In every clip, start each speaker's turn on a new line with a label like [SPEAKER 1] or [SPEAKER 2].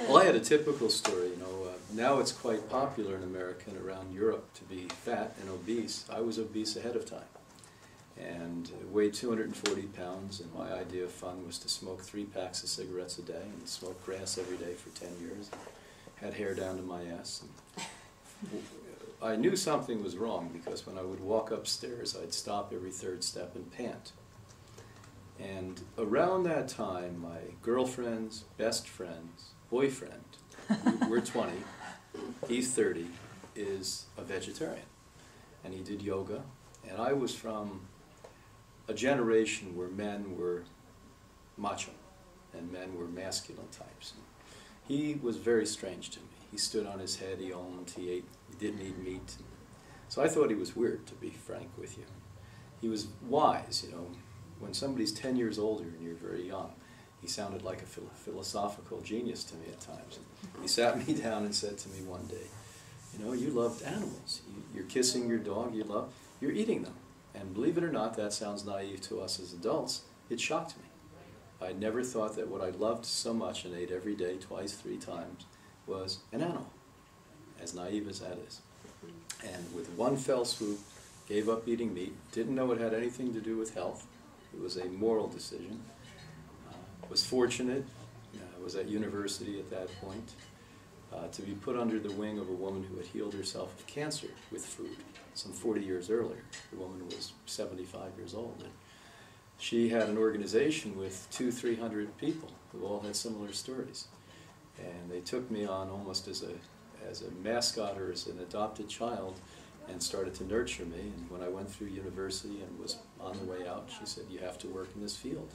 [SPEAKER 1] Well, I had a typical story, you know. Now it's quite popular in America and around Europe to be fat and obese. I was obese ahead of time and weighed 240 pounds, and my idea of fun was to smoke 3 packs of cigarettes a day and smoke grass every day for 10 years. Had hair down to my ass. And I knew something was wrong because when I would walk upstairs, I'd stop every third step and pant. And around that time, my girlfriend's best friend's boyfriend, we're 20, he's 30, is a vegetarian. And he did yoga. And I was from a generation where men were macho and men were masculine types. And he was very strange to me. He stood on his head, he owned, he didn't eat meat. So I thought he was weird, to be frank with you. He was wise, you know. When somebody's 10 years older and you're very young, he sounded like a philosophical genius to me at times. And he sat me down and said to me one day, you know, you loved animals. You're kissing your dog, you're eating them. And believe it or not, that sounds naive to us as adults. It shocked me. I never thought that what I loved so much and ate every day, twice, 3 times, was an animal, as naive as that is. And with one fell swoop, gave up eating meat, didn't know it had anything to do with health. It was a moral decision. Was fortunate, was at university at that point, to be put under the wing of a woman who had healed herself of cancer with food some 40 years earlier. The woman was 75 years old. And she had an organization with 200-300 people who all had similar stories. And they took me on almost as a mascot or as an adopted child and started to nurture me. And when I went through university and was on the way out, she said, you have to work in this field.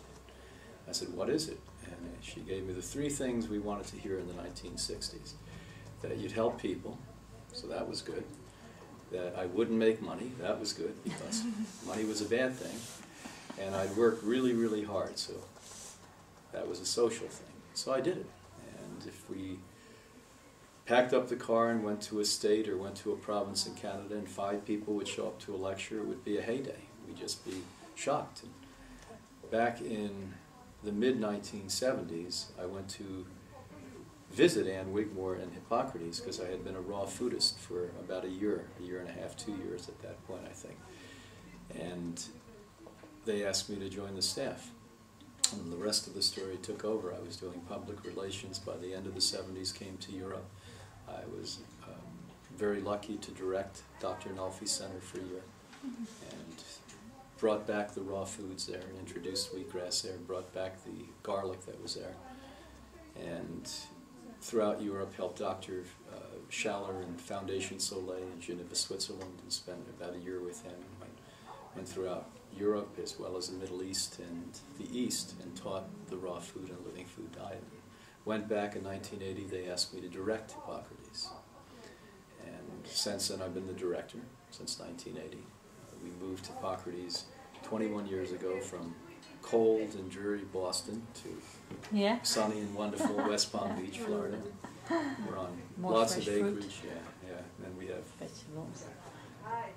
[SPEAKER 1] I said, what is it? And she gave me the 3 things we wanted to hear in the 1960s. That you'd help people, so that was good. That I wouldn't make money, that was good, because money was a bad thing. And I'd work really, really hard, so that was a social thing. So I did it. And if we packed up the car and went to a state or went to a province in Canada and 5 people would show up to a lecture, it would be a heyday. We'd just be shocked. And back in the mid-1970s, I went to visit Ann Wigmore and Hippocrates because I had been a raw foodist for about a year and a half, 2 years at that point, I think. And they asked me to join the staff. And the rest of the story took over. I was doing public relations by the end of the 70s, came to Europe. I was very lucky to direct Dr. Nolfi's Center for a year and brought back the raw foods there, introduced wheatgrass there, brought back the garlic that was there. And throughout Europe helped Dr. Schaller and Foundation Soleil in Geneva, Switzerland, and spent about a year with him. Went throughout Europe as well as the Middle East and the East and taught the raw food and living food diet. Went back in 1980, they asked me to direct Hippocrates. And since then I've been the director, since 1980. We moved Hippocrates 21 years ago from cold and dreary Boston to sunny and wonderful West Palm Beach, Florida. We're on lots of acreage, and we have
[SPEAKER 2] vegetables.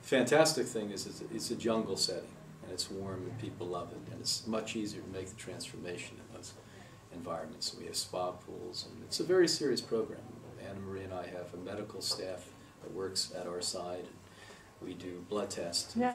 [SPEAKER 1] Fantastic thing is it's a jungle setting, and it's warm and people love it, and it's much easier to make the transformation in those environments. We have spa pools, and it's a very serious program. Anna Marie and I have a medical staff that works at our side. We do blood tests.